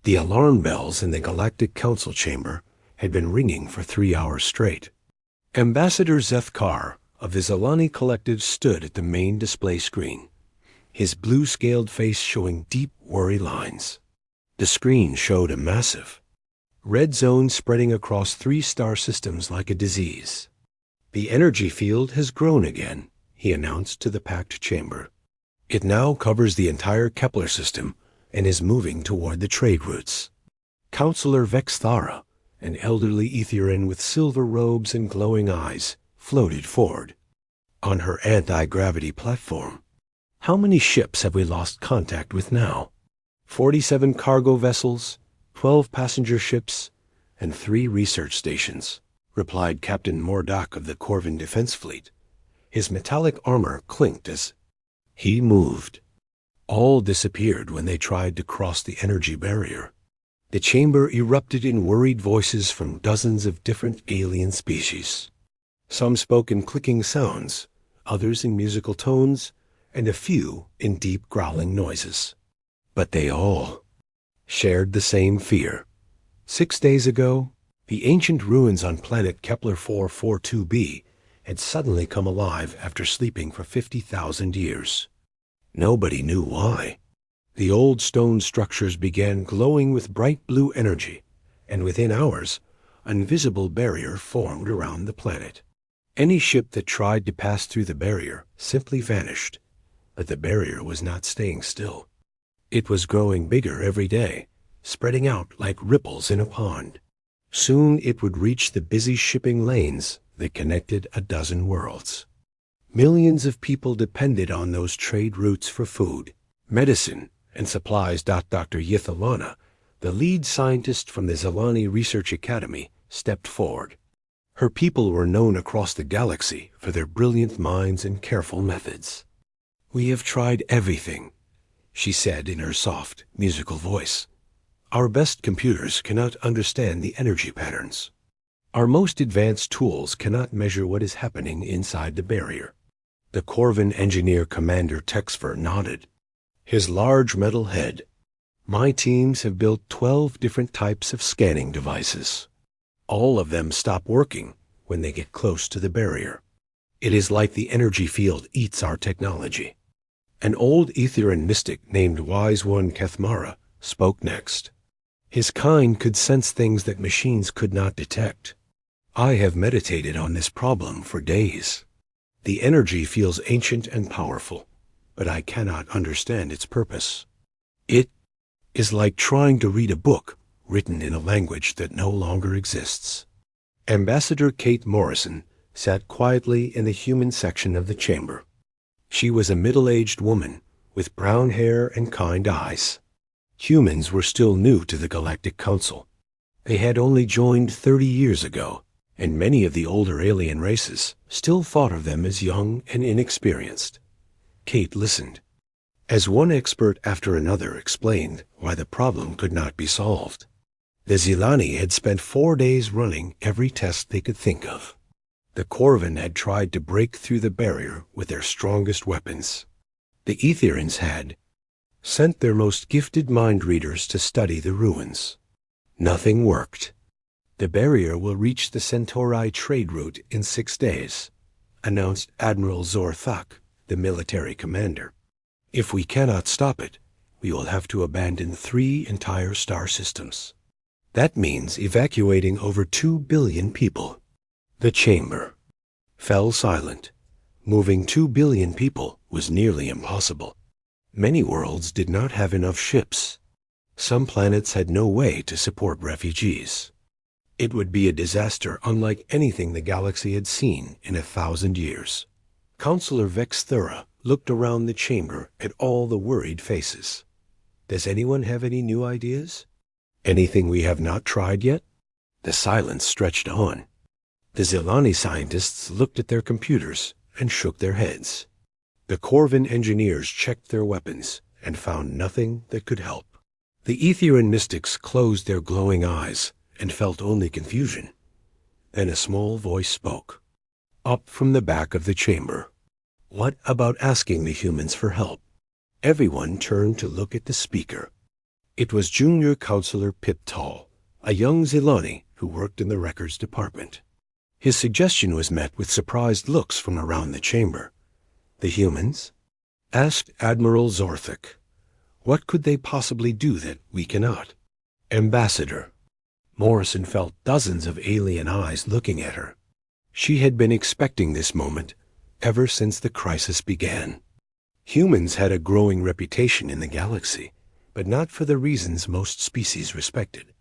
The alarm bells in the Galactic Council chamber had been ringing for 3 hours straight. Ambassador Zeth Kar of the Zilani Collective stood at the main display screen, his blue-scaled face showing deep worry lines. The screen showed a massive red zone spreading across 3 star systems like a disease. "The energy field has grown again," he announced to the packed chamber. "It now covers the entire Kepler system and is moving toward the trade routes." Counselor Vexthara, an elderly Aetherin with silver robes and glowing eyes, floated forward on her anti-gravity platform. "How many ships have we lost contact with now?" 47 cargo vessels, 12 passenger ships, and 3 research stations, replied Captain Mordak of the Corvin Defense Fleet. His metallic armor clinked as he moved. All disappeared when they tried to cross the energy barrier. The chamber erupted in worried voices from dozens of different alien species. Some spoke in clicking sounds, others in musical tones, and a few in deep growling noises. But they all shared the same fear. 6 days ago, the ancient ruins on planet Kepler 442b had suddenly come alive after sleeping for 50,000 years. Nobody knew why. The old stone structures began glowing with bright blue energy, and within hours, an invisible barrier formed around the planet. Any ship that tried to pass through the barrier simply vanished, but the barrier was not staying still. It was growing bigger every day, spreading out like ripples in a pond. Soon it would reach the busy shipping lanes that connected a dozen worlds. Millions of people depended on those trade routes for food, medicine, and supplies. Dr. Yithalana, the lead scientist from the Zilani Research Academy, stepped forward. Her people were known across the galaxy for their brilliant minds and careful methods. "We have tried everything," she said in her soft, musical voice. "Our best computers cannot understand the energy patterns. Our most advanced tools cannot measure what is happening inside the barrier." The Corvin engineer Commander Texfer nodded, his large metal head. "My teams have built 12 different types of scanning devices. All of them stop working when they get close to the barrier. It is like the energy field eats our technology." An old Aetherin mystic named Wise One Kethmara spoke next. His kind could sense things that machines could not detect. "I have meditated on this problem for days. The energy feels ancient and powerful, but I cannot understand its purpose. It is like trying to read a book written in a language that no longer exists." Ambassador Kate Morrison sat quietly in the human section of the chamber. She was a middle-aged woman with brown hair and kind eyes. Humans were still new to the Galactic Council. They had only joined 30 years ago, and many of the older alien races still thought of them as young and inexperienced. Kate listened, as one expert after another explained why the problem could not be solved. The Zilani had spent 4 days running every test they could think of. The Corvin had tried to break through the barrier with their strongest weapons. The Aetherins had sent their most gifted mind readers to study the ruins. Nothing worked. "The barrier will reach the Centauri trade route in 6 days, announced Admiral Zorthak, the military commander. "If we cannot stop it, we will have to abandon 3 entire star systems. That means evacuating over 2 billion people." The chamber fell silent. Moving 2 billion people was nearly impossible. Many worlds did not have enough ships. Some planets had no way to support refugees. It would be a disaster unlike anything the galaxy had seen in 1,000 years. Counselor Vexthura looked around the chamber at all the worried faces. "Does anyone have any new ideas? Anything we have not tried yet?" The silence stretched on. The Zilani scientists looked at their computers and shook their heads. The Corvin engineers checked their weapons and found nothing that could help. The Aetherin mystics closed their glowing eyes and felt only confusion. Then a small voice spoke, up from the back of the chamber. "What about asking the humans for help?" Everyone turned to look at the speaker. It was Junior Counselor Piptall, a young Zilani who worked in the records department. His suggestion was met with surprised looks from around the chamber. The humans? Asked Admiral Zorthik. What could they possibly do that we cannot? Ambassador. Morrison felt dozens of alien eyes looking at her. She had been expecting this moment ever since the crisis began. Humans had a growing reputation in the galaxy, but not for the reasons most species respected.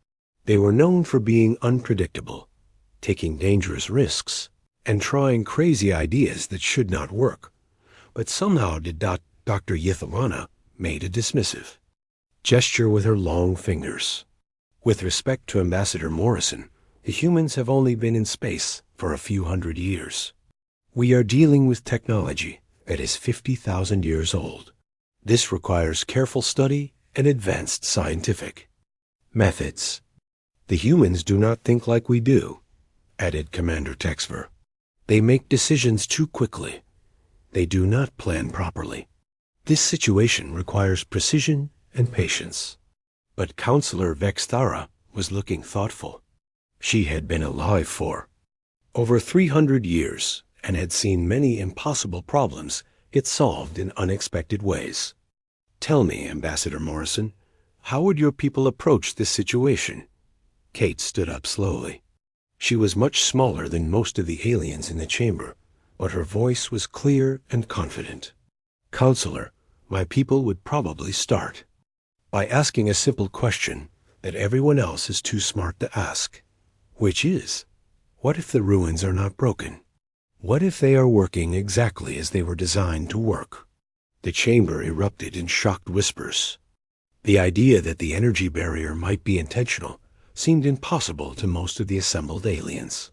They were known for being unpredictable, taking dangerous risks, and trying crazy ideas that should not work. But somehow did Dr. Yithalana made a dismissive gesture with her long fingers. With respect to Ambassador Morrison, the humans have only been in space for a few hundred years. We are dealing with technology that is 50,000 years old. This requires careful study and advanced scientific methods. The humans do not think like we do, added Commander Texver. They make decisions too quickly. They do not plan properly. This situation requires precision and patience. But Counselor Vexthara was looking thoughtful. She had been alive for over 300 years and had seen many impossible problems get solved in unexpected ways. Tell me, Ambassador Morrison, how would your people approach this situation? Kate stood up slowly. She was much smaller than most of the aliens in the chamber, but her voice was clear and confident. Counselor, my people would probably start by asking a simple question that everyone else is too smart to ask, which is, what if the ruins are not broken? What if they are working exactly as they were designed to work? The chamber erupted in shocked whispers. The idea that the energy barrier might be intentional seemed impossible to most of the assembled aliens.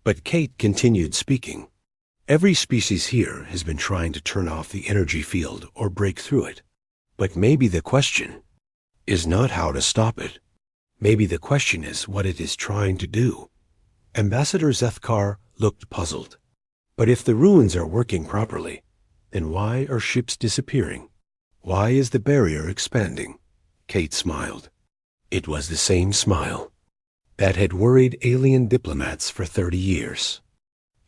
But Kate continued speaking. Every species here has been trying to turn off the energy field or break through it. But maybe the question is not how to stop it. Maybe the question is what it is trying to do. Ambassador Zethkar looked puzzled. But if the ruins are working properly, then why are ships disappearing? Why is the barrier expanding? Kate smiled. It was the same smile that had worried alien diplomats for 30 years.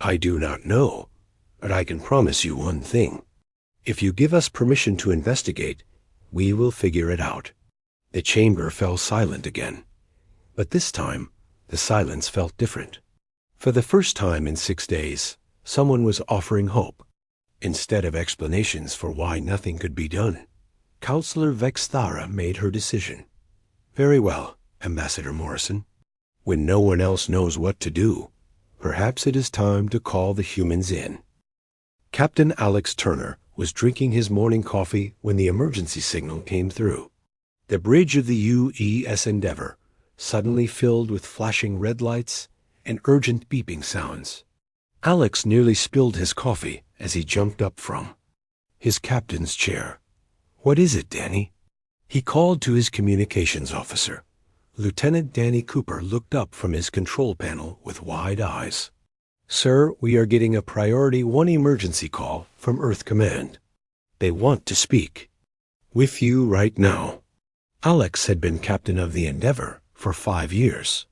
I do not know, but I can promise you one thing. If you give us permission to investigate, we will figure it out. The chamber fell silent again. But this time, the silence felt different. For the first time in 6 days, someone was offering hope. Instead of explanations for why nothing could be done, Counselor Vexthara made her decision. Very well, Ambassador Morrison. When no one else knows what to do, perhaps it is time to call the humans in. Captain Alex Turner was drinking his morning coffee when the emergency signal came through. The bridge of the UES Endeavour suddenly filled with flashing red lights and urgent beeping sounds. Alex nearly spilled his coffee as he jumped up from his captain's chair. What is it, Danny? He called to his communications officer. Lieutenant Danny Cooper looked up from his control panel with wide eyes. Sir, we are getting a Priority 1 emergency call from Earth Command. They want to speak with you right now. Alex had been captain of the Endeavour for 5 years.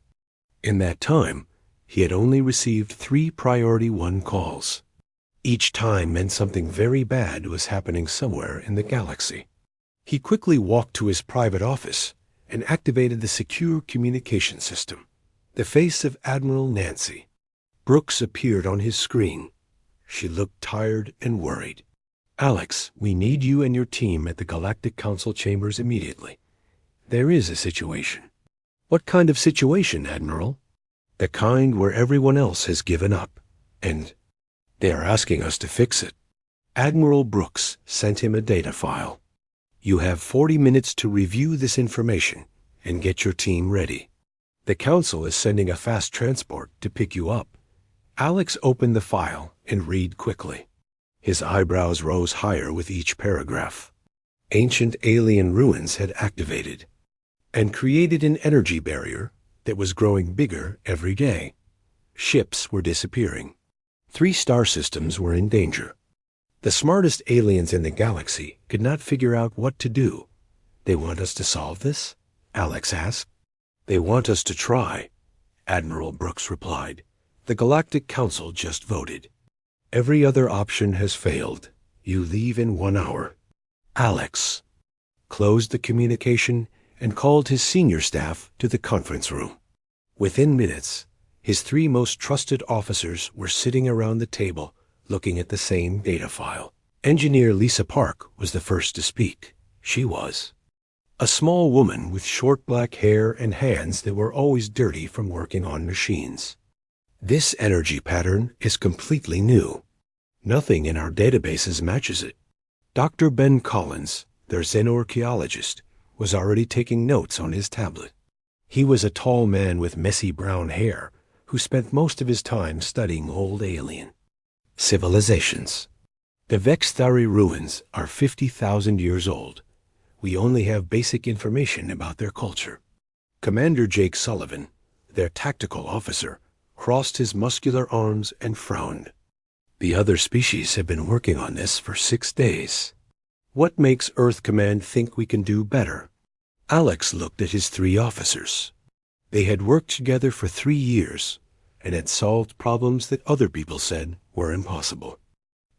In that time, he had only received 3 Priority 1 calls. Each time meant something very bad was happening somewhere in the galaxy. He quickly walked to his private office and activated the secure communication system. The face of Admiral Nancy Brooks appeared on his screen. She looked tired and worried. Alex, we need you and your team at the Galactic Council chambers immediately. There is a situation. What kind of situation, Admiral? The kind where everyone else has given up, and they are asking us to fix it. Admiral Brooks sent him a data file. You have 40 minutes to review this information and get your team ready. The Council is sending a fast transport to pick you up. Alex opened the file and read quickly. His eyebrows rose higher with each paragraph. Ancient alien ruins had activated and created an energy barrier that was growing bigger every day. Ships were disappearing. 3 star systems were in danger. The smartest aliens in the galaxy could not figure out what to do. They want us to solve this? Alex asked. They want us to try, Admiral Brooks replied. The Galactic Council just voted. Every other option has failed. You leave in 1 hour. Alex closed the communication and called his senior staff to the conference room. Within minutes, his 3 most trusted officers were sitting around the table looking at the same data file. Engineer Lisa Park was the first to speak. She was a small woman with short black hair and hands that were always dirty from working on machines. This energy pattern is completely new. Nothing in our databases matches it. Dr. Ben Collins, their xenoarchaeologist, was already taking notes on his tablet. He was a tall man with messy brown hair who spent most of his time studying old alien civilizations. The Vexthari ruins are 50,000 years old. We only have basic information about their culture. Commander Jake Sullivan, their tactical officer, crossed his muscular arms and frowned. The other species have been working on this for 6 days. What makes Earth Command think we can do better? Alex looked at his 3 officers. They had worked together for 3 years and had solved problems that other people said were impossible.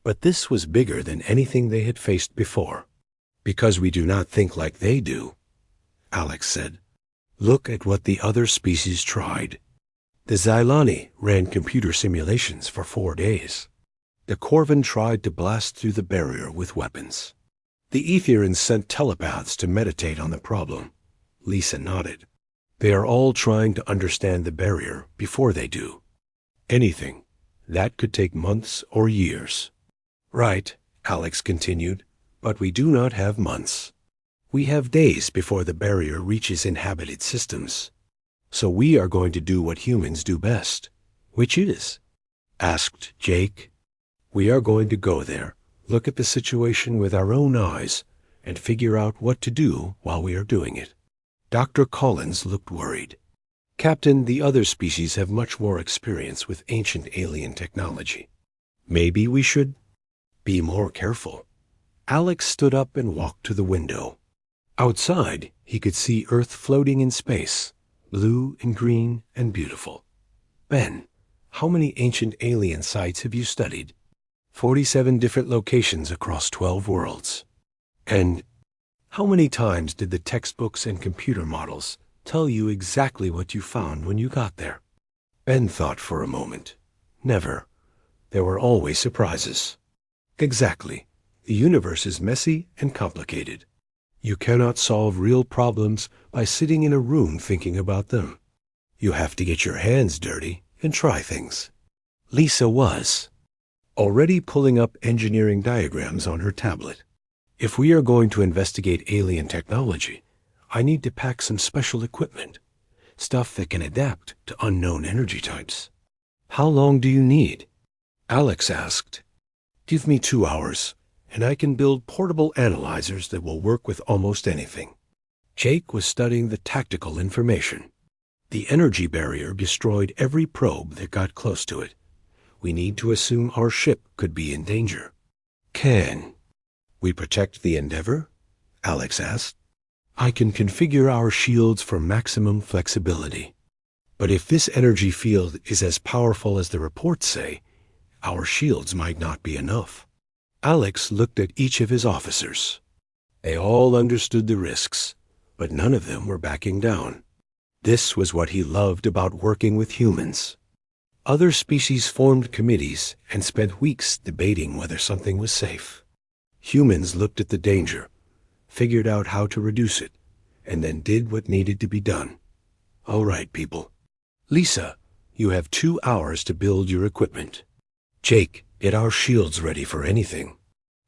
But this was bigger than anything they had faced before. Because we do not think like they do, Alex said. Look at what the other species tried. The Xylani ran computer simulations for 4 days. The Corvin tried to blast through the barrier with weapons. The Aetherians sent telepaths to meditate on the problem. Lisa nodded. They are all trying to understand the barrier before they do. Anything. That could take months or years. Right, Alex continued, but we do not have months. We have days before the barrier reaches inhabited systems. So we are going to do what humans do best. Which is? Asked Jake. We are going to go there, look at the situation with our own eyes, and figure out what to do while we are doing it. Dr. Collins looked worried. Captain, the other species have much more experience with ancient alien technology. Maybe we should be more careful. Alex stood up and walked to the window. Outside, he could see Earth floating in space, blue and green and beautiful. Ben, how many ancient alien sites have you studied? 47 different locations across 12 worlds. And how many times did the textbooks and computer models tell you exactly what you found when you got there? Ben thought for a moment. Never. There were always surprises. Exactly. The universe is messy and complicated. You cannot solve real problems by sitting in a room thinking about them. You have to get your hands dirty and try things. Lisa was already pulling up engineering diagrams on her tablet. If we are going to investigate alien technology, I need to pack some special equipment, stuff that can adapt to unknown energy types. How long do you need? Alex asked. Give me 2 hours, and I can build portable analyzers that will work with almost anything. Jake was studying the tactical information. The energy barrier destroyed every probe that got close to it. We need to assume our ship could be in danger. Can we protect the Endeavor? Alex asked. I can configure our shields for maximum flexibility. But if this energy field is as powerful as the reports say, our shields might not be enough. Alex looked at each of his officers. They all understood the risks, but none of them were backing down. This was what he loved about working with humans. Other species formed committees and spent weeks debating whether something was safe. Humans looked at the danger, figured out how to reduce it, and then did what needed to be done. All right, people. Lisa, you have 2 hours to build your equipment. Jake, get our shields ready for anything.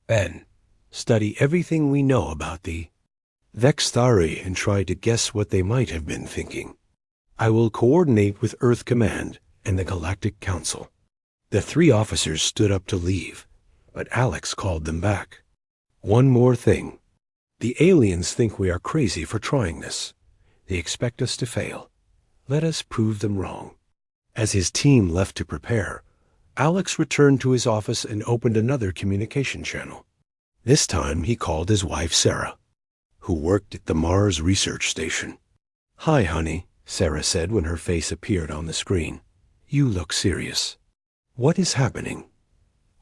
Ben, study everything we know about the Vexthari and try to guess what they might have been thinking. I will coordinate with Earth Command and the Galactic Council. The 3 officers stood up to leave, but Alex called them back. One more thing. The aliens think we are crazy for trying this. They expect us to fail. Let us prove them wrong. As his team left to prepare, Alex returned to his office and opened another communication channel. This time he called his wife Sarah, who worked at the Mars Research Station. "Hi, honey," Sarah said when her face appeared on the screen. "You look serious. What is happening?"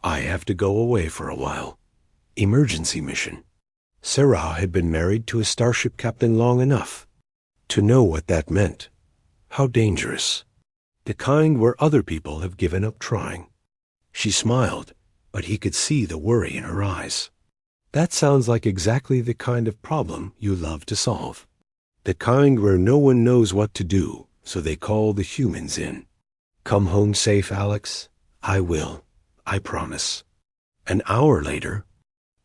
"I have to go away for a while. Emergency mission." Sarah had been married to a starship captain long enough to know what that meant. How dangerous. The kind where other people have given up trying. She smiled, but he could see the worry in her eyes. "That sounds like exactly the kind of problem you love to solve. The kind where no one knows what to do, so they call the humans in. Come home safe, Alex." "I will. I promise." An hour later,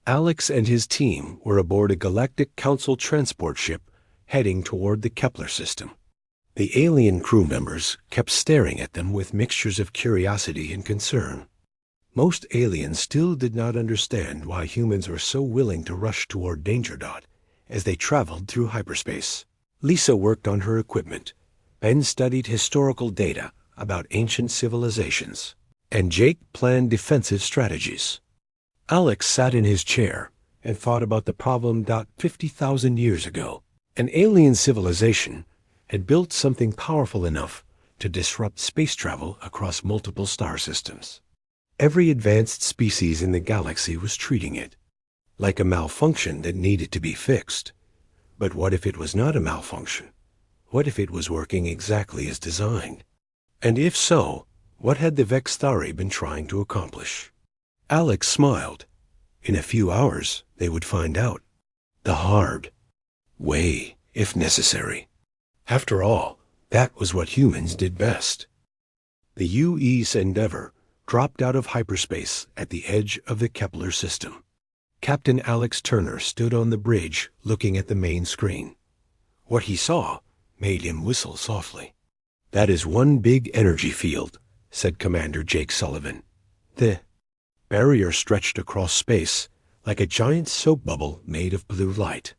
Alex and his team were aboard a Galactic Council transport ship heading toward the Kepler system. The alien crew members kept staring at them with mixtures of curiosity and concern. Most aliens still did not understand why humans were so willing to rush toward danger dot as they traveled through hyperspace. Lisa worked on her equipment. Ben studied historical data about ancient civilizations, and Jake planned defensive strategies. Alex sat in his chair and thought about the problem. 50,000 years ago, an alien civilization had built something powerful enough to disrupt space travel across multiple star systems. Every advanced species in the galaxy was treating it like a malfunction that needed to be fixed. But what if it was not a malfunction? What if it was working exactly as designed? And if so, what had the Vextari been trying to accomplish? Alex smiled. In a few hours, they would find out. The hard way, if necessary. After all, that was what humans did best. The UE's Endeavour dropped out of hyperspace at the edge of the Kepler system. Captain Alex Turner stood on the bridge looking at the main screen. What he saw made him whistle softly. "That is one big energy field," said Commander Jake Sullivan. The barrier stretched across space like a giant soap bubble made of blue light.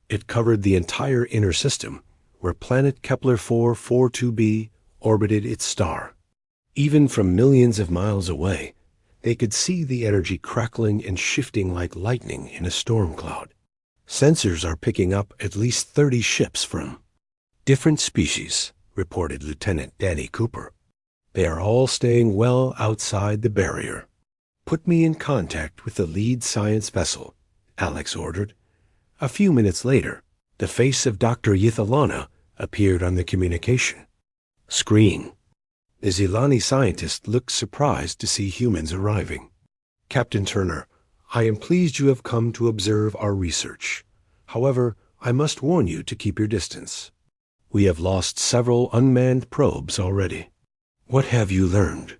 It covered the entire inner system, where planet Kepler 442b orbited its star. Even from millions of miles away, they could see the energy crackling and shifting like lightning in a storm cloud. "Sensors are picking up at least 30 ships from different species," reported Lieutenant Danny Cooper. "They are all staying well outside the barrier." "Put me in contact with the lead science vessel," Alex ordered. A few minutes later, the face of Dr. Yithalana appeared on the communication screen. The Zilani scientist looked surprised to see humans arriving. "Captain Turner, I am pleased you have come to observe our research. However, I must warn you to keep your distance. We have lost several unmanned probes already." "What have you learned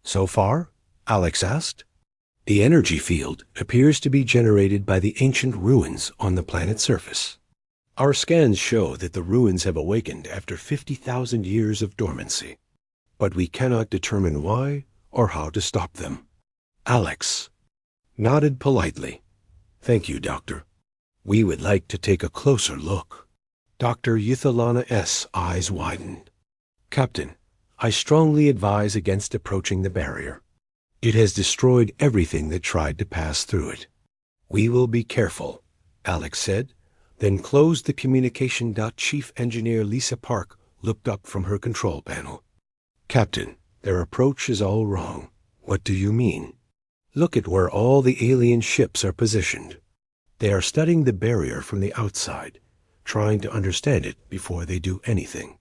so far?" Alex asked. "The energy field appears to be generated by the ancient ruins on the planet's surface. Our scans show that the ruins have awakened after 50,000 years of dormancy, but we cannot determine why or how to stop them." Alex nodded politely. "Thank you, Doctor. We would like to take a closer look." Dr. Yithalana's eyes widened. "Captain, I strongly advise against approaching the barrier. It has destroyed everything that tried to pass through it." "We will be careful," Alex said, then closed the communication. Chief Engineer Lisa Park looked up from her control panel. "Captain, their approach is all wrong." "What do you mean?" "Look at where all the alien ships are positioned. They are studying the barrier from the outside, trying to understand it before they do anything.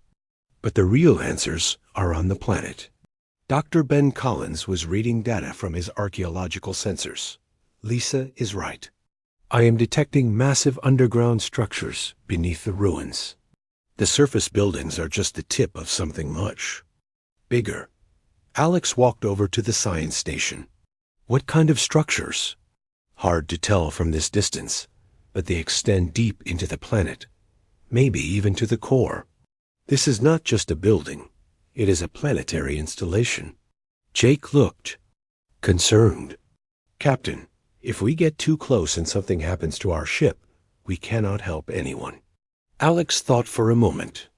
But the real answers are on the planet." Dr. Ben Collins was reading data from his archaeological sensors. "Lisa is right. I am detecting massive underground structures beneath the ruins. The surface buildings are just the tip of something much bigger." Alex walked over to the science station. "What kind of structures?" "Hard to tell from this distance, but they extend deep into the planet, maybe even to the core. This is not just a building. It is a planetary installation." Jake looked concerned. "Captain, if we get too close and something happens to our ship, we cannot help anyone." Alex thought for a moment.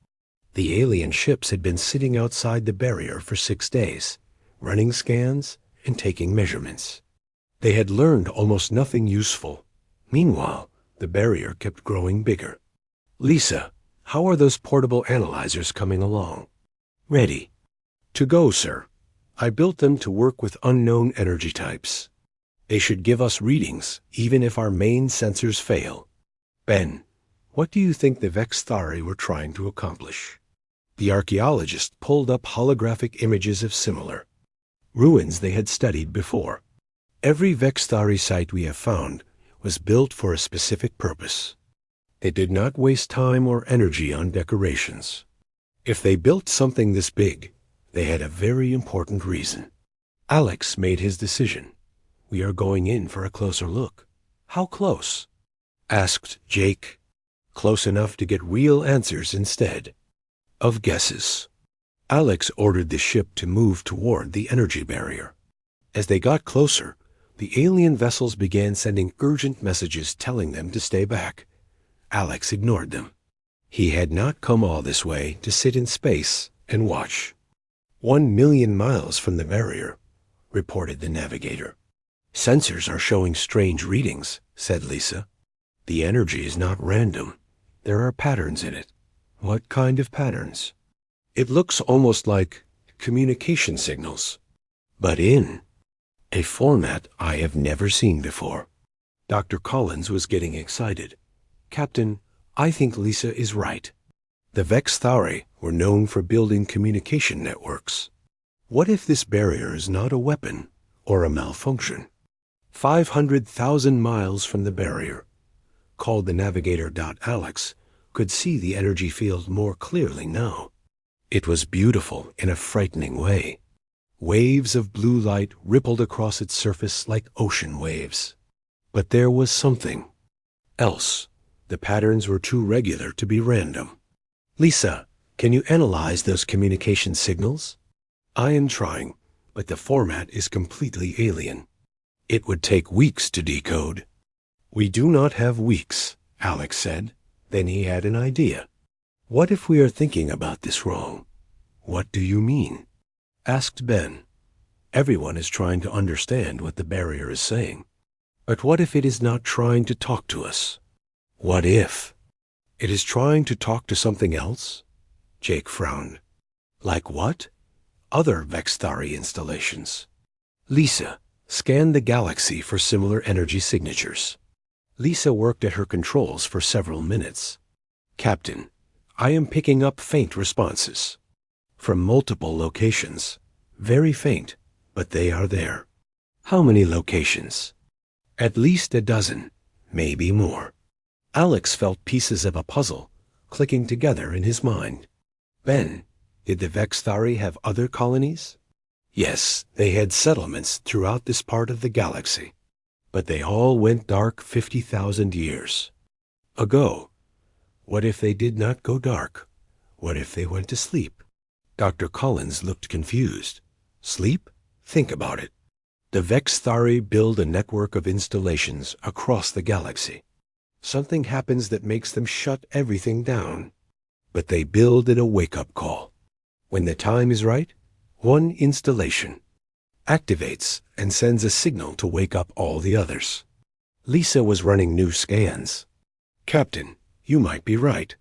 The alien ships had been sitting outside the barrier for 6 days, running scans and taking measurements. They had learned almost nothing useful. Meanwhile, the barrier kept growing bigger. "Lisa, How are those portable analyzers coming along? Ready. To go, sir. I built them to work with unknown energy types. They should give us readings, even if our main sensors fail. Ben, what do you think the Vexthari were trying to accomplish? The archaeologist pulled up holographic images of similar ruins they had studied before. Every Vexthari site we have found was built for a specific purpose. They did not waste time or energy on decorations. If they built something this big, they had a very important reason. Alex made his decision. We are going in for a closer look. How close? Asked Jake. Close enough to get real answers instead of guesses. Alex ordered the ship to move toward the energy barrier. As they got closer, the alien vessels began sending urgent messages telling them to stay back. Alex ignored them. He had not come all this way to sit in space and watch. 1,000,000 miles from the barrier, reported the navigator. Sensors are showing strange readings, said Lisa. The energy is not random. There are patterns in it. What kind of patterns? It looks almost like communication signals, but in a format I have never seen before. Dr. Collins was getting excited. Captain, I think Lisa is right. The Vexthari were known for building communication networks. What if this barrier is not a weapon or a malfunction? 500,000 miles from the barrier, called the navigator. Alex could see the energy field more clearly now. It was beautiful in a frightening way. Waves of blue light rippled across its surface like ocean waves. But there was something else. The patterns were too regular to be random. Lisa, can you analyze those communication signals? I am trying, but the format is completely alien. It would take weeks to decode. We do not have weeks, Alex said. Then he had an idea. What if we are thinking about this wrong? What do you mean? Asked Ben. Everyone is trying to understand what the barrier is saying. But what if it is not trying to talk to us? What if it is trying to talk to something else? Jake frowned. Like what? Other Vexthari installations. Lisa scanned the galaxy for similar energy signatures. Lisa worked at her controls for several minutes. Captain, I am picking up faint responses. From multiple locations. Very faint, but they are there. How many locations? At least a dozen, maybe more. Alex felt pieces of a puzzle clicking together in his mind. Ben, did the Vexthari have other colonies? Yes, they had settlements throughout this part of the galaxy. But they all went dark 50,000 years ago. What if they did not go dark? What if they went to sleep? Dr. Collins looked confused. Sleep? Think about it. The Vexthari build a network of installations across the galaxy. Something happens that makes them shut everything down. But they build in a wake-up call. When the time is right, one installation activates and sends a signal to wake up all the others. Lisa was running new scans. Captain, you might be right.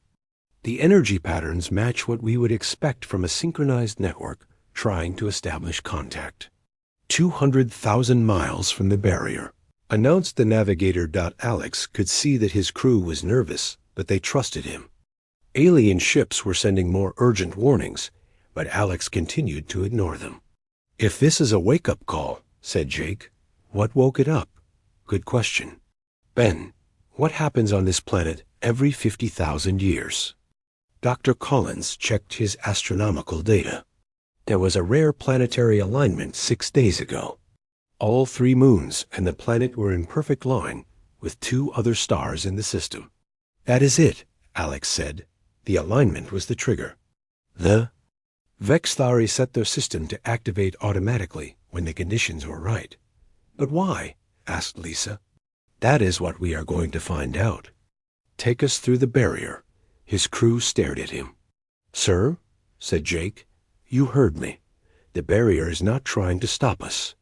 The energy patterns match what we would expect from a synchronized network trying to establish contact. 200,000 miles from the barrier, announced the navigator. Alex could see that his crew was nervous, but they trusted him. Alien ships were sending more urgent warnings, but Alex continued to ignore them. If this is a wake-up call, said Jake, what woke it up? Good question. Ben, what happens on this planet every 50,000 years? Dr. Collins checked his astronomical data. There was a rare planetary alignment 6 days ago. All 3 moons and the planet were in perfect line, with 2 other stars in the system. That is it, Alex said. The alignment was the trigger. The Vexthari set their system to activate automatically when the conditions were right. But why? Asked Lisa. That is what we are going to find out. Take us through the barrier. His crew stared at him. Sir, said Jake, you heard me. The barrier is not trying to stop us.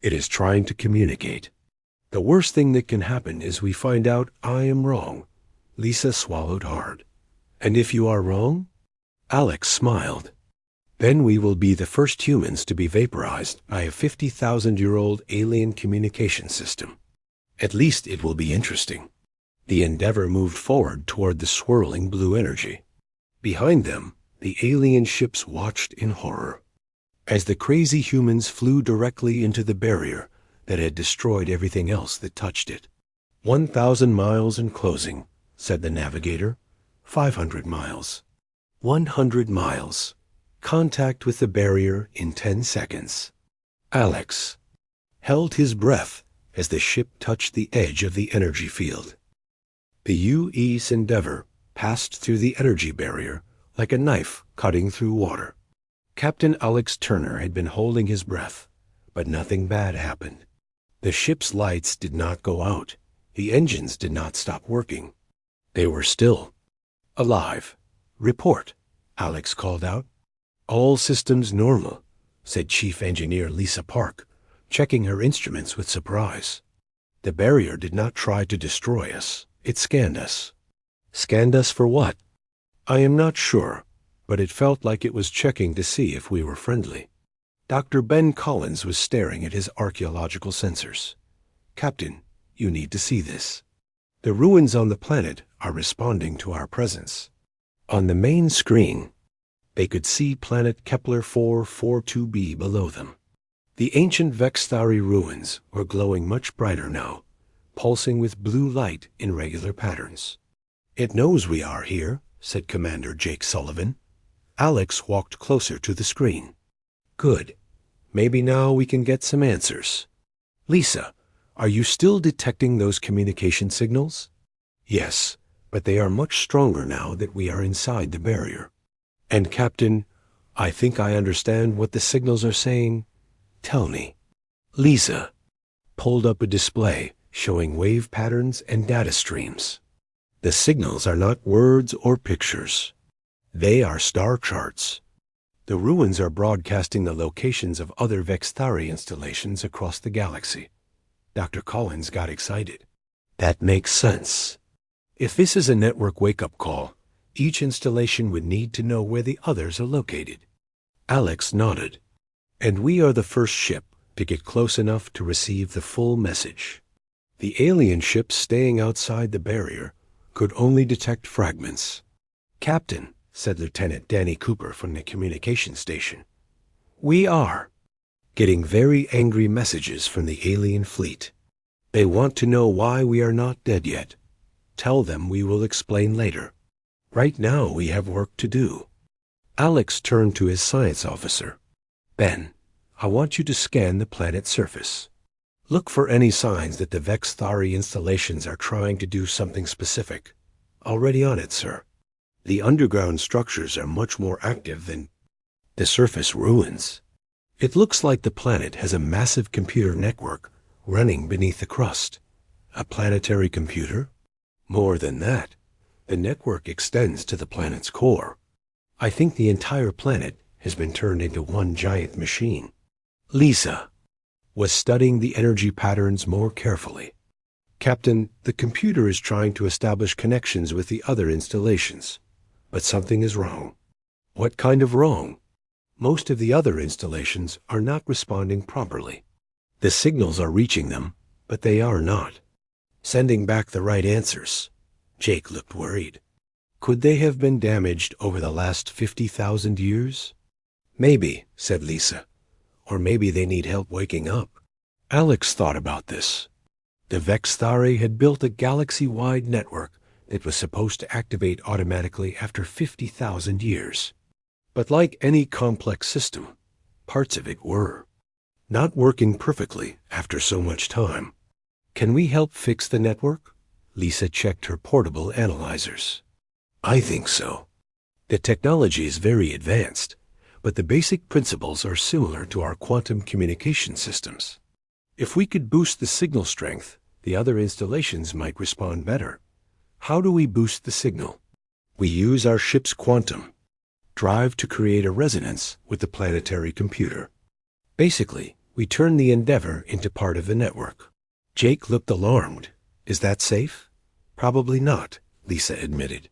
It is trying to communicate. The worst thing that can happen is we find out I am wrong. Lisa swallowed hard. And if you are wrong? Alex smiled. Then we will be the first humans to be vaporized by a 50,000-year-old alien communication system. At least it will be interesting. The Endeavor moved forward toward the swirling blue energy. Behind them, the alien ships watched in horror. As the crazy humans flew directly into the barrier that had destroyed everything else that touched it. 1,000 miles in closing, said the navigator. 500 miles. 100 miles. Contact with the barrier in 10 seconds. Alex held his breath as the ship touched the edge of the energy field. The U.S. Endeavor passed through the energy barrier like a knife cutting through water. Captain Alex Turner had been holding his breath, but nothing bad happened. The ship's lights did not go out. The engines did not stop working. They were still. Alive. Report, Alex called out. All systems normal, said Chief Engineer Lisa Park, checking her instruments with surprise. The barrier did not try to destroy us. It scanned us. Scanned us for what? I am not sure, but it felt like it was checking to see if we were friendly. Dr. Ben Collins was staring at his archaeological sensors. Captain, you need to see this. The ruins on the planet are responding to our presence. On the main screen, they could see planet Kepler 442b below them. The ancient Vexthari ruins were glowing much brighter now, pulsing with blue light in regular patterns. It knows we are here, said Commander Jake Sullivan. Alex walked closer to the screen. Good. Maybe now we can get some answers. Lisa, are you still detecting those communication signals? Yes, but they are much stronger now that we are inside the barrier. And Captain, I think I understand what the signals are saying. Tell me. Lisa pulled up a display showing wave patterns and data streams. The signals are not words or pictures. They are star charts. The ruins are broadcasting the locations of other Vexthari installations across the galaxy. Dr. Collins got excited. That makes sense. If this is a network wake-up call, each installation would need to know where the others are located. Alex nodded. And we are the first ship to get close enough to receive the full message. The alien ships staying outside the barrier could only detect fragments. Captain, said Lieutenant Danny Cooper from the communication station, we are getting very angry messages from the alien fleet. They want to know why we are not dead yet. Tell them we will explain later. Right now we have work to do. Alex turned to his science officer. Ben, I want you to scan the planet's surface. Look for any signs that the Vexthari installations are trying to do something specific. Already on it, sir. The underground structures are much more active than the surface ruins. It looks like the planet has a massive computer network running beneath the crust. A planetary computer? More than that. The network extends to the planet's core. I think the entire planet has been turned into one giant machine. Lisa was studying the energy patterns more carefully. Captain, the computer is trying to establish connections with the other installations, but something is wrong. What kind of wrong? Most of the other installations are not responding properly. The signals are reaching them, but they are not sending back the right answers. Jake looked worried. Could they have been damaged over the last 50,000 years? Maybe, said Lisa. Or maybe they need help waking up. Alex thought about this. The Vexthari had built a galaxy-wide network that was supposed to activate automatically after 50,000 years. But like any complex system, parts of it were not working perfectly after so much time. Can we help fix the network? Lisa checked her portable analyzers. I think so. The technology is very advanced, but the basic principles are similar to our quantum communication systems. If we could boost the signal strength, the other installations might respond better. How do we boost the signal? We use our ship's quantum drive to create a resonance with the planetary computer. Basically, we turn the Endeavor into part of the network. Jake looked alarmed. Is that safe? Probably not, Lisa admitted.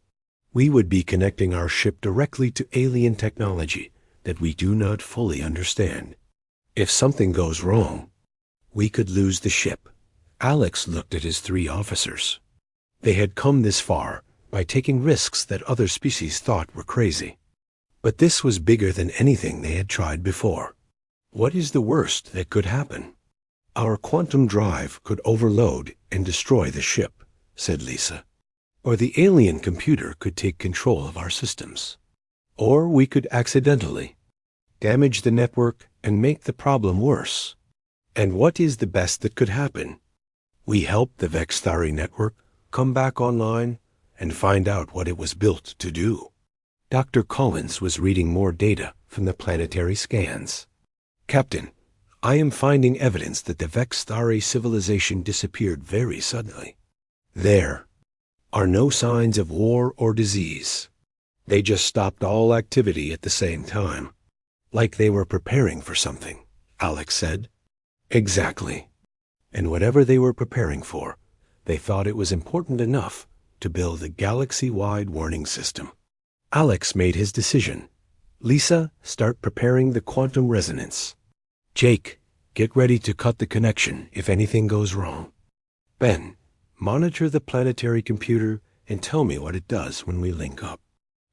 We would be connecting our ship directly to alien technology that we do not fully understand. If something goes wrong, we could lose the ship. Alex looked at his 3 officers. They had come this far by taking risks that other species thought were crazy. But this was bigger than anything they had tried before. What is the worst that could happen? Our quantum drive could overload and destroy the ship, said Lisa. Or the alien computer could take control of our systems. Or we could accidentally damage the network and make the problem worse. And what is the best that could happen? We help the Vexthari network come back online and find out what it was built to do. Dr. Collins was reading more data from the planetary scans. Captain, I am finding evidence that the Vexthari civilization disappeared very suddenly. There are no signs of war or disease. They just stopped all activity at the same time, like they were preparing for something, Alex said. Exactly. And whatever they were preparing for, they thought it was important enough to build a galaxy-wide warning system. Alex made his decision. Lisa, start preparing the quantum resonance. Jake, get ready to cut the connection if anything goes wrong. Ben, monitor the planetary computer and tell me what it does when we link up.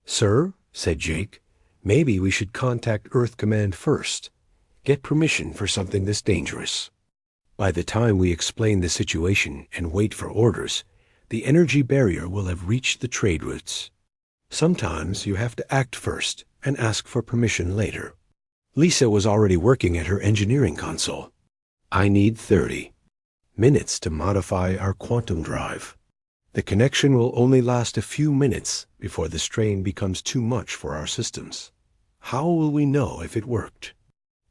Sir, said Jake, maybe we should contact Earth Command first. Get permission for something this dangerous. By the time we explain the situation and wait for orders, the energy barrier will have reached the trade routes. Sometimes you have to act first and ask for permission later. Lisa was already working at her engineering console. I need 30 minutes to modify our quantum drive. The connection will only last a few minutes before the strain becomes too much for our systems. How will we know if it worked?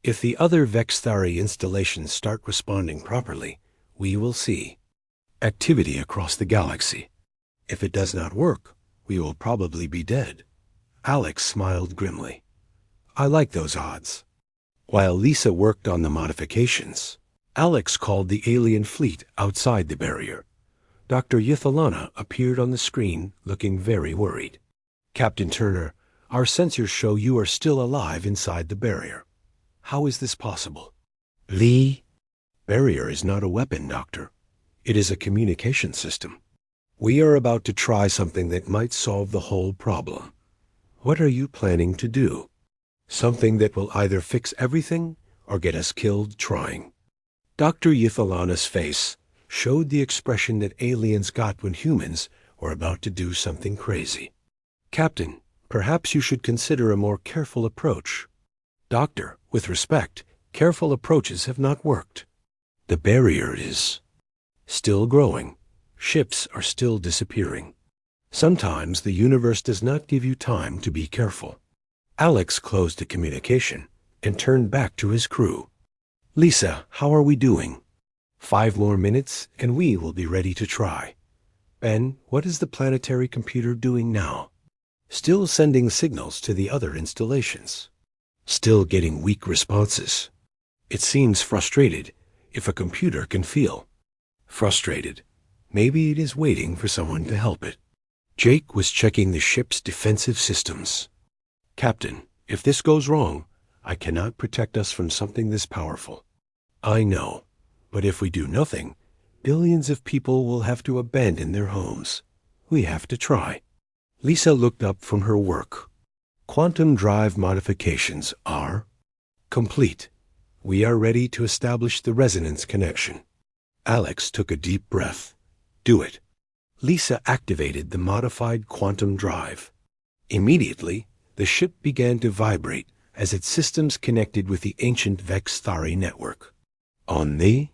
If the other Vexthari installations start responding properly, we will see activity across the galaxy. If it does not work, we will probably be dead. Alex smiled grimly. I like those odds. While Lisa worked on the modifications, Alex called the alien fleet outside the barrier. Dr. Yithalana appeared on the screen looking very worried. Captain Turner, our sensors show you are still alive inside the barrier. How is this possible? Lee? Barrier is not a weapon, Doctor. It is a communication system. We are about to try something that might solve the whole problem. What are you planning to do? Something that will either fix everything or get us killed trying. Dr. Yithalana's face showed the expression that aliens got when humans were about to do something crazy. Captain, perhaps you should consider a more careful approach. Doctor, with respect, careful approaches have not worked. The barrier is still growing. Ships are still disappearing. Sometimes the universe does not give you time to be careful. Alex closed the communication and turned back to his crew. Lisa, how are we doing? 5 more minutes and we will be ready to try. Ben, what is the planetary computer doing now? Still sending signals to the other installations. Still getting weak responses. It seems frustrated, if a computer can feel. Frustrated. Maybe it is waiting for someone to help it. Jake was checking the ship's defensive systems. Captain, if this goes wrong, I cannot protect us from something this powerful. I know, but if we do nothing, billions of people will have to abandon their homes. We have to try. Lisa looked up from her work. Quantum drive modifications are complete. We are ready to establish the resonance connection. Alex took a deep breath. Do it. Lisa activated the modified quantum drive. Immediately, the ship began to vibrate as its systems connected with the ancient Vexthari network. On the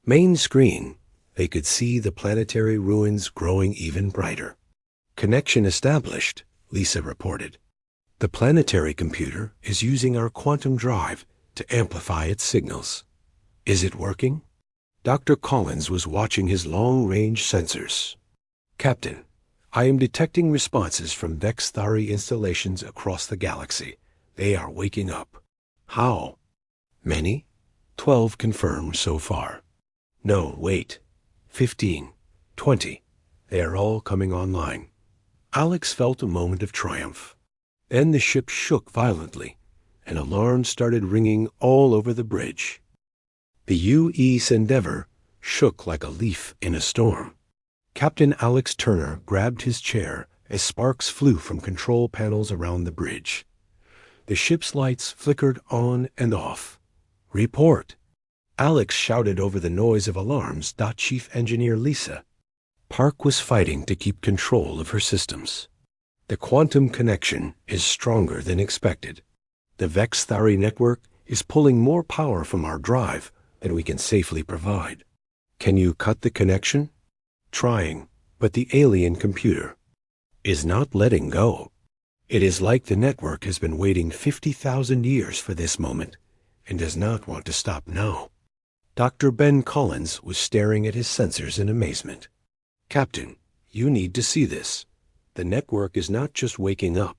main screen, they could see the planetary ruins growing even brighter. Connection established, Lisa reported. The planetary computer is using our quantum drive to amplify its signals. Is it working? Dr. Collins was watching his long-range sensors. Captain, I am detecting responses from Vexthari installations across the galaxy. They are waking up. How? Many? 12 confirmed so far. No, wait. 15, 20. They are all coming online. Alex felt a moment of triumph. Then the ship shook violently, and alarms started ringing all over the bridge. The U.S. Endeavour shook like a leaf in a storm. Captain Alex Turner grabbed his chair as sparks flew from control panels around the bridge. The ship's lights flickered on and off. "Report!" Alex shouted over the noise of alarms. Chief Engineer Lisa. Park was fighting to keep control of her systems. "The quantum connection is stronger than expected. The Vex-Thari network is pulling more power from our drive than we can safely provide. Can you cut the connection?" "Trying, but the alien computer is not letting go. It is like the network has been waiting 50,000 years for this moment and does not want to stop now." Dr. Ben Collins was staring at his sensors in amazement. "Captain, you need to see this. The network is not just waking up.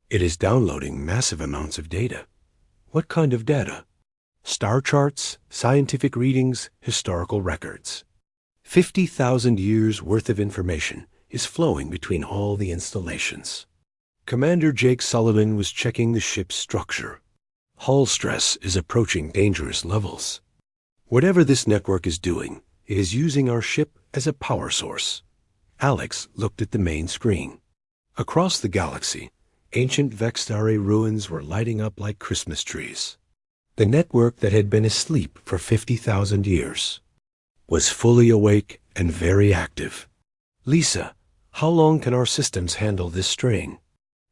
It is downloading massive amounts of data." "What kind of data?" "Star charts, scientific readings, historical records. 50,000 years worth of information is flowing between all the installations." Commander Jake Sullivan was checking the ship's structure. "Hull stress is approaching dangerous levels. Whatever this network is doing, it is using our ship as a power source." Alex looked at the main screen. Across the galaxy, ancient Vex-Thari ruins were lighting up like Christmas trees. The network that had been asleep for 50,000 years was fully awake and very active. "Lisa, how long can our systems handle this strain?"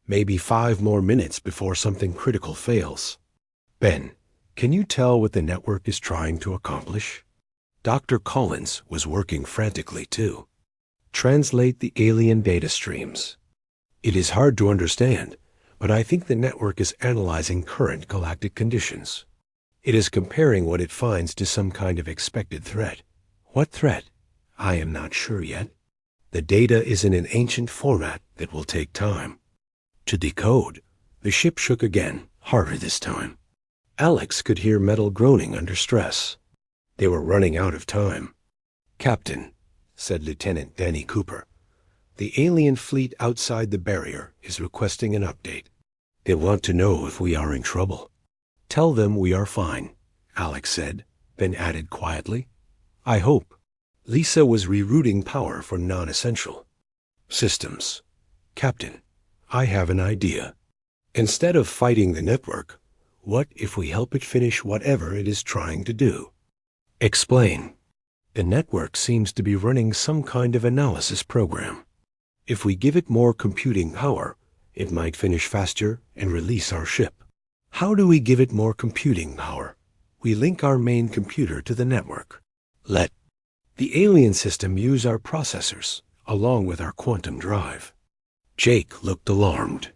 "Maybe 5 more minutes before something critical fails." "Ben, can you tell what the network is trying to accomplish?" Dr. Collins was working frantically too. "Translate the alien data streams. It is hard to understand, but I think the network is analyzing current galactic conditions. It is comparing what it finds to some kind of expected threat." "What threat?" "I am not sure yet. The data is in an ancient format that will take time to decode." The ship shook again, harder this time. Alex could hear metal groaning under stress. They were running out of time. "Captain," said Lieutenant Danny Cooper, "the alien fleet outside the barrier is requesting an update. They want to know if we are in trouble." "Tell them we are fine," Alex said, then added quietly, "I hope." Lisa was rerouting power for non-essential systems. "Captain, I have an idea. Instead of fighting the network, what if we help it finish whatever it is trying to do?" "Explain." "The network seems to be running some kind of analysis program. If we give it more computing power, it might finish faster and release our ship." "How do we give it more computing power?" "We link our main computer to the network. Let the alien system use our processors, along with our quantum drive." Jake looked alarmed.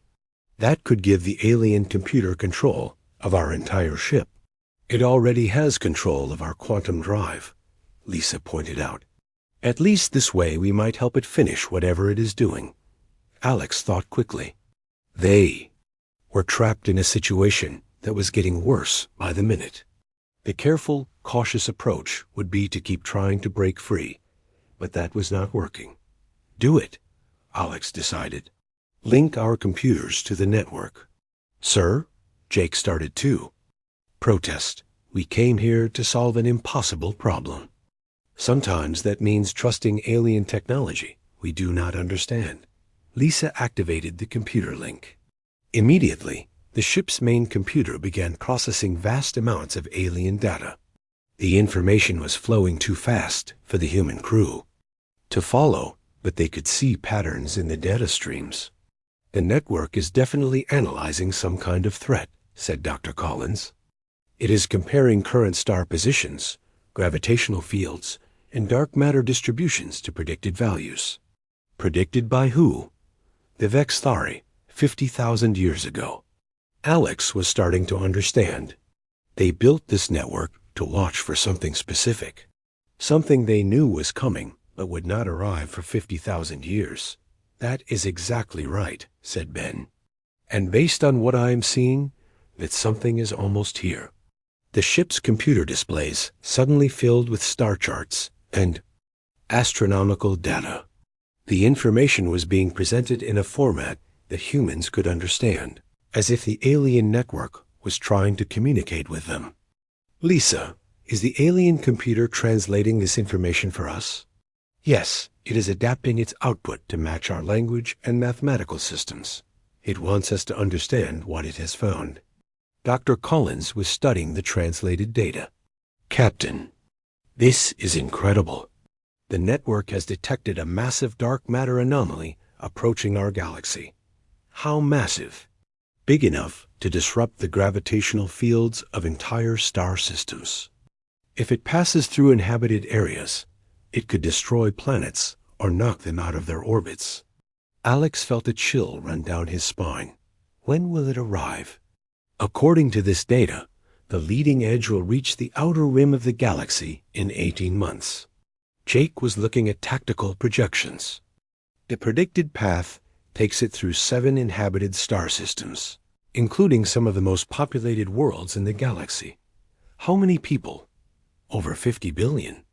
"That could give the alien computer control of our entire ship." "It already has control of our quantum drive," Lisa pointed out. "At least this way we might help it finish whatever it is doing." Alex thought quickly. They were trapped in a situation that was getting worse by the minute. The careful, cautious approach would be to keep trying to break free, but that was not working. "Do it," Alex decided. "Link our computers to the network." "Sir?" Jake started too. "Protest. We came here to solve an impossible problem. Sometimes that means trusting alien technology we do not understand." Lisa activated the computer link. Immediately, the ship's main computer began processing vast amounts of alien data. The information was flowing too fast for the human crew to follow, but they could see patterns in the data streams. "The network is definitely analyzing some kind of threat," said Dr. Collins. "It is comparing current star positions, gravitational fields, and dark matter distributions to predicted values." "Predicted by who?" "The Vex-Thari, 50,000 years ago." Alex was starting to understand. They built this network to watch for something specific. Something they knew was coming, but would not arrive for 50,000 years. "That is exactly right," said Ben. "And based on what I am seeing, that something is almost here." The ship's computer displays suddenly filled with star charts and astronomical data. The information was being presented in a format that humans could understand, as if the alien network was trying to communicate with them. Lisa, is the alien computer translating this information for us? Yes, it is adapting its output to match our language and mathematical systems. It wants us to understand what it has found. Dr. Collins was studying the translated data. Captain, this is incredible. The network has detected a massive dark matter anomaly approaching our galaxy. How massive? Big enough to disrupt the gravitational fields of entire star systems. If it passes through inhabited areas, it could destroy planets or knock them out of their orbits. Alex felt a chill run down his spine. When will it arrive? According to this data, the leading edge will reach the outer rim of the galaxy in 18 months. Jake was looking at tactical projections. The predicted path takes it through 7 inhabited star systems, including some of the most populated worlds in the galaxy. How many people? Over 50 billion.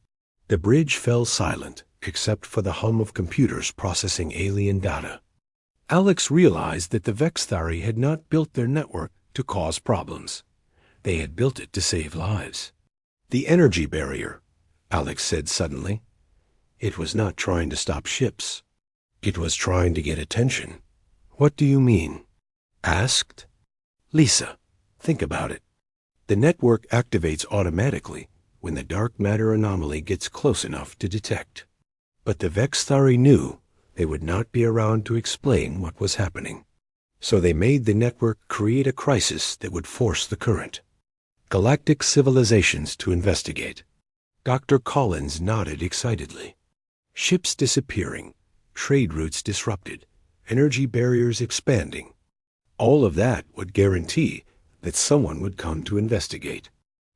The bridge fell silent, except for the hum of computers processing alien data. Alex realized that the Vexthari had not built their network to cause problems. They had built it to save lives. The energy barrier, Alex said suddenly. It was not trying to stop ships. It was trying to get attention. What do you mean? Asked. Lisa, think about it. The network activates automatically when the dark matter anomaly gets close enough to detect. But the Vexthari knew they would not be around to explain what was happening. So they made the network create a crisis that would force the current. Galactic civilizations to investigate. Dr. Collins nodded excitedly. Ships disappearing, trade routes disrupted, energy barriers expanding. All of that would guarantee that someone would come to investigate.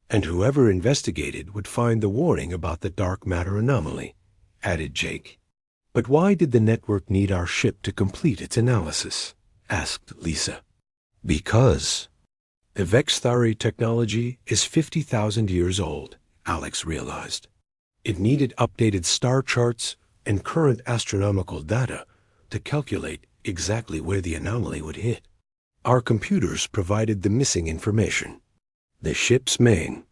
And whoever investigated would find the warning about the dark matter anomaly, added Jake. But why did the network need our ship to complete its analysis? Asked Lisa. Because the Vexthari technology is 50,000 years old, Alex realized. It needed updated star charts and current astronomical data to calculate exactly where the anomaly would hit. Our computers provided the missing information. The ship's main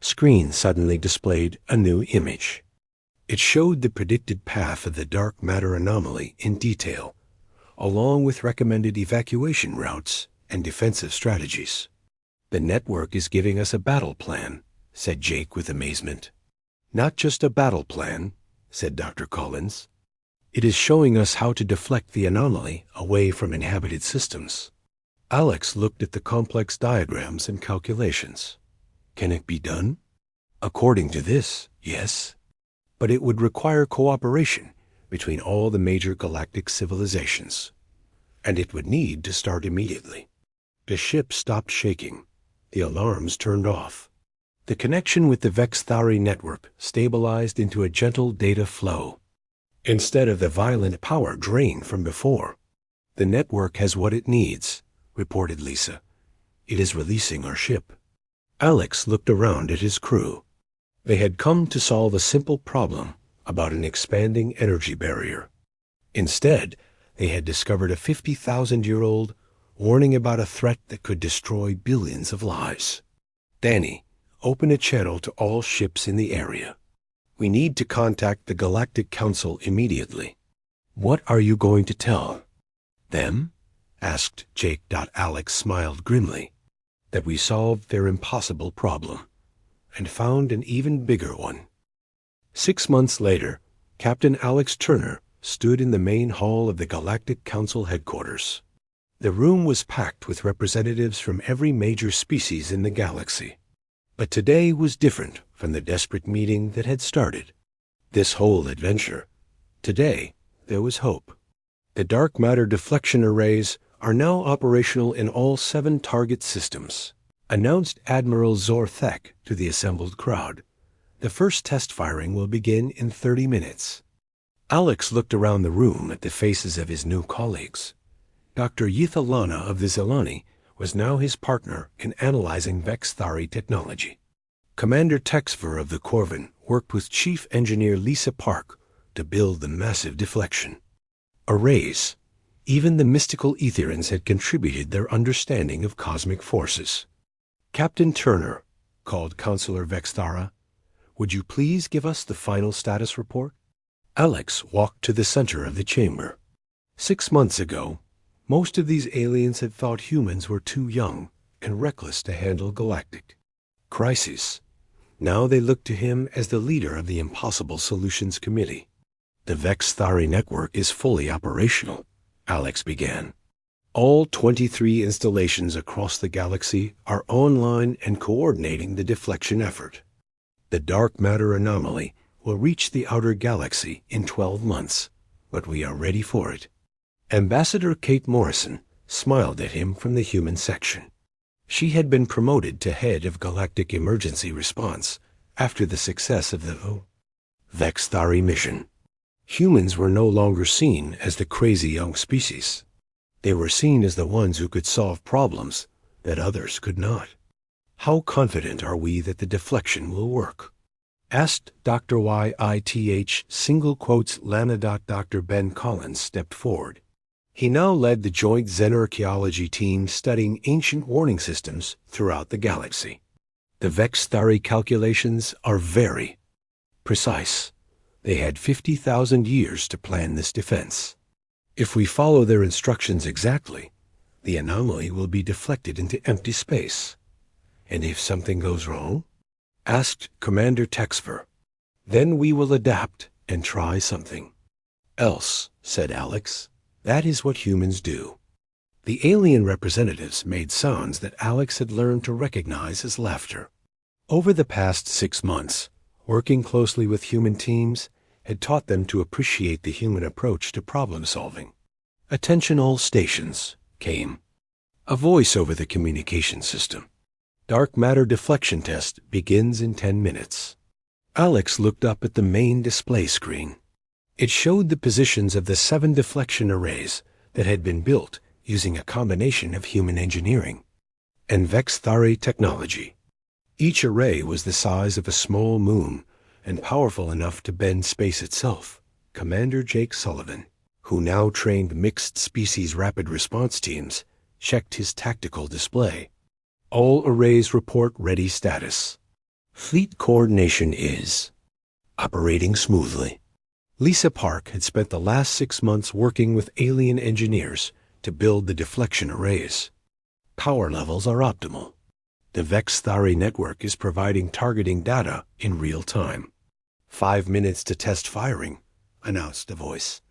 screen suddenly displayed a new image. It showed the predicted path of the dark matter anomaly in detail, along with recommended evacuation routes and defensive strategies. The network is giving us a battle plan, said Jake with amazement. Not just a battle plan, said Dr. Collins. It is showing us how to deflect the anomaly away from inhabited systems. Alex looked at the complex diagrams and calculations. Can it be done? According to this, yes. But it would require cooperation between all the major galactic civilizations. And it would need to start immediately. The ship stopped shaking. The alarms turned off. The connection with the Vexthari network stabilized into a gentle data flow. Instead of the violent power drain from before, the network has what it needs, reported Lisa. It is releasing our ship. Alex looked around at his crew. They had come to solve a simple problem about an expanding energy barrier. Instead, they had discovered a 50,000-year-old warning about a threat that could destroy billions of lives. Danny, open a channel to all ships in the area. We need to contact the Galactic Council immediately. What are you going to tell them? Asked Jake. Alex smiled grimly. That we solved their impossible problem and found an even bigger one. 6 months later, Captain Alex Turner stood in the main hall of the Galactic Council headquarters. The room was packed with representatives from every major species in the galaxy. But today was different from the desperate meeting that had started. This whole adventure. Today, there was hope. The dark matter deflection arrays are now operational in all 7 target systems, announced Admiral Zorthek to the assembled crowd. The first test firing will begin in 30 minutes. Alex looked around the room at the faces of his new colleagues. Dr. Yithalana of the Zelani was now his partner in analyzing Vexthari technology. Commander Texver of the Corvin worked with Chief Engineer Lisa Park, to build the massive deflection arrays. Even the mystical Etherians had contributed their understanding of cosmic forces. "Captain Turner," called Counselor Vexthara, "would you please give us the final status report?" Alex walked to the center of the chamber. 6 months ago, most of these aliens had thought humans were too young and reckless to handle galactic crises. Now they looked to him as the leader of the Impossible Solutions Committee. "The Vexthari network is fully operational," Alex began. "All 23 installations across the galaxy are online and coordinating the deflection effort. The dark matter anomaly will reach the outer galaxy in 12 months, but we are ready for it." Ambassador Kate Morrison smiled at him from the human section. She had been promoted to head of Galactic Emergency Response after the success of the Vexthari mission. Humans were no longer seen as the crazy young species. They were seen as the ones who could solve problems that others could not. "How confident are we that the deflection will work?" asked Dr. YITH single quotes Lana. Dr. Ben Collins stepped forward. He now led the joint xenarchaeology team studying ancient warning systems throughout the galaxy. "The Vexthari calculations are very precise. They had 50,000 years to plan this defense. If we follow their instructions exactly, the anomaly will be deflected into empty space." "And if something goes wrong?" asked Commander Texfer. "Then we will adapt and try something else," said Alex. "That is what humans do." The alien representatives made sounds that Alex had learned to recognize as laughter. Over the past 6 months, working closely with human teams had taught them to appreciate the human approach to problem solving. "Attention all stations," came a voice over the communication system. "Dark matter deflection test begins in 10 minutes. Alex looked up at the main display screen. It showed the positions of the 7 deflection arrays that had been built using a combination of human engineering and Vexthari technology. Each array was the size of a small moon and powerful enough to bend space itself. Commander Jake Sullivan, who now trained mixed-species rapid response teams, checked his tactical display. "All arrays report ready status. Fleet coordination is operating smoothly." Lisa Park had spent the last 6 months working with alien engineers to build the deflection arrays. "Power levels are optimal. The Vexthari network is providing targeting data in real time. 5 minutes to test firing," announced a voice.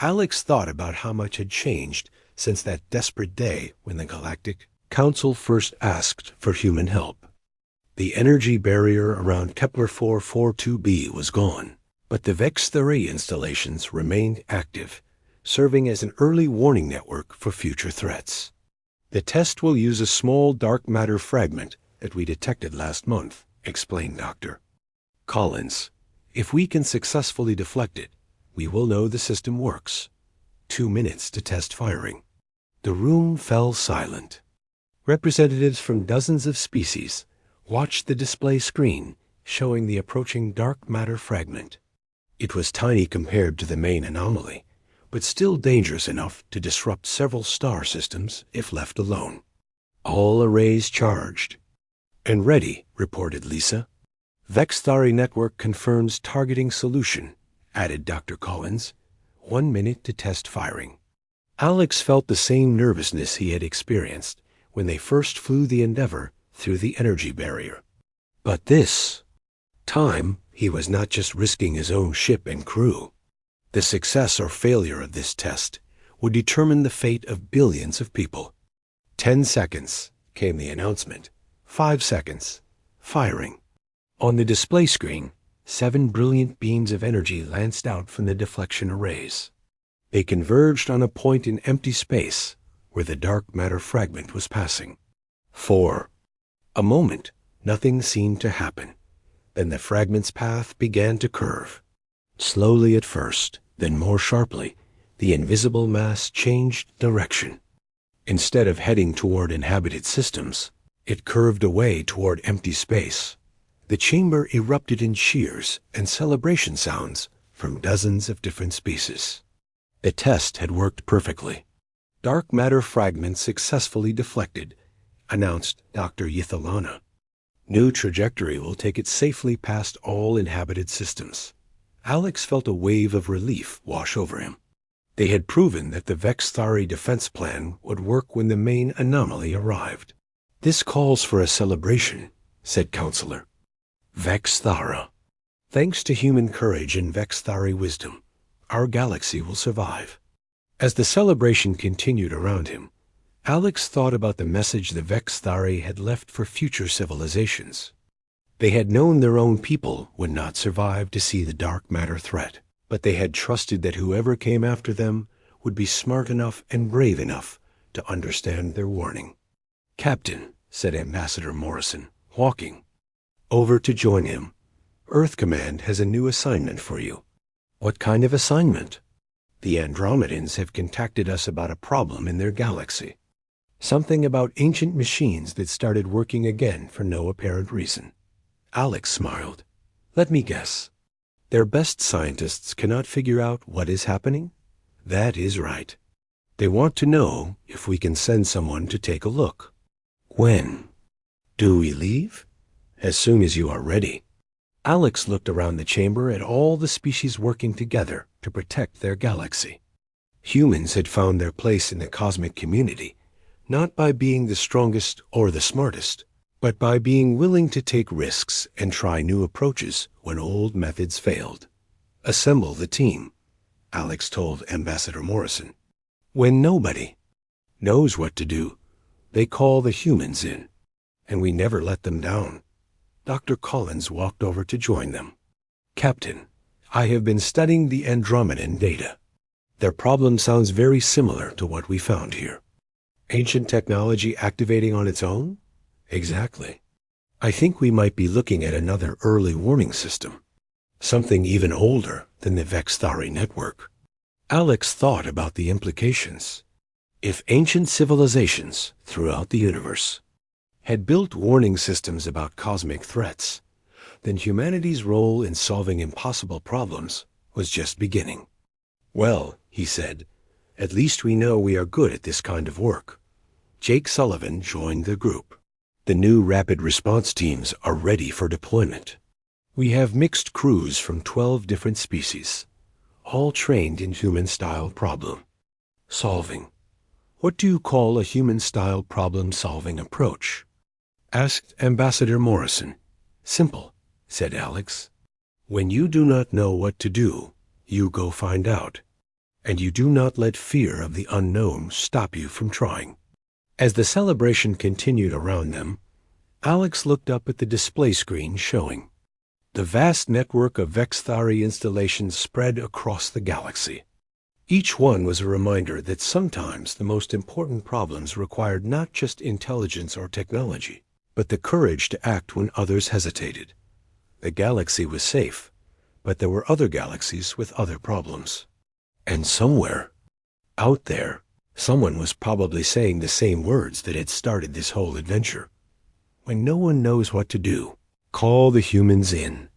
Alex thought about how much had changed since that desperate day when the Galactic Council first asked for human help. The energy barrier around Kepler 442b was gone, but the Vexthari installations remained active, serving as an early warning network for future threats. "The test will use a small dark matter fragment that we detected last month," explained Dr. Collins. "If we can successfully deflect it, we will know the system works. 2 minutes to test firing." The room fell silent. Representatives from dozens of species watched the display screen showing the approaching dark matter fragment. It was tiny compared to the main anomaly, but still dangerous enough to disrupt several star systems if left alone. "All arrays charged and ready," reported Lisa. "Vexthari network confirms targeting solution," added Dr. Collins. 1 minute to test firing." Alex felt the same nervousness he had experienced when they first flew the Endeavour through the energy barrier. But this time, he was not just risking his own ship and crew. The success or failure of this test would determine the fate of billions of people. 10 seconds, came the announcement. 5 seconds. Firing. On the display screen, 7 brilliant beams of energy lanced out from the deflection arrays. They converged on a point in empty space where the dark matter fragment was passing. 4. A moment, nothing seemed to happen. Then the fragment's path began to curve. Slowly at first, then more sharply, the invisible mass changed direction. Instead of heading toward inhabited systems, it curved away toward empty space. The chamber erupted in cheers and celebration sounds from dozens of different species. The test had worked perfectly. Dark matter fragments successfully deflected, announced Dr. Yithalana. New trajectory will take it safely past all inhabited systems. Alex felt a wave of relief wash over him. They had proven that the Vexthari defense plan would work when the main anomaly arrived. "This calls for a celebration," said Counselor. "Vexthara. Thanks to human courage and Vexthari wisdom, our galaxy will survive." As the celebration continued around him, Alex thought about the message the Vexthari had left for future civilizations. They had known their own people would not survive to see the dark matter threat, but they had trusted that whoever came after them would be smart enough and brave enough to understand their warning. "Captain," said Ambassador Morrison, walking over to join him, "Earth Command has a new assignment for you." "What kind of assignment?" "The Andromedans have contacted us about a problem in their galaxy. Something about ancient machines that started working again for no apparent reason." Alex smiled. "Let me guess. Their best scientists cannot figure out what is happening?" "That is right. They want to know if we can send someone to take a look." "When?" "Do we leave?" "As soon as you are ready." Alex looked around the chamber at all the species working together to protect their galaxy. Humans had found their place in the cosmic community, not by being the strongest or the smartest, but by being willing to take risks and try new approaches when old methods failed. "Assemble the team," Alex told Ambassador Morrison. "When nobody knows what to do, they call the humans in, and we never let them down." Dr. Collins walked over to join them. "Captain, I have been studying the Andromedan data. Their problem sounds very similar to what we found here." "Ancient technology activating on its own?" "Exactly. I think we might be looking at another early warning system, something even older than the Vexthari network." Alex thought about the implications. If ancient civilizations throughout the universe had built warning systems about cosmic threats, then humanity's role in solving impossible problems was just beginning. "Well," he said, "at least we know we are good at this kind of work." Jake Sullivan joined the group. "The new rapid response teams are ready for deployment. We have mixed crews from 12 different species, all trained in human-style problem solving." "What do you call a human-style problem-solving approach?" asked Ambassador Morrison. "Simple," said Alex. "When you do not know what to do, you go find out, and you do not let fear of the unknown stop you from trying." As the celebration continued around them, Alex looked up at the display screen showing the vast network of Vexthari installations spread across the galaxy. Each one was a reminder that sometimes the most important problems required not just intelligence or technology, but the courage to act when others hesitated. The galaxy was safe, but there were other galaxies with other problems. And somewhere, out there, someone was probably saying the same words that had started this whole adventure. "When no one knows what to do, call the humans in."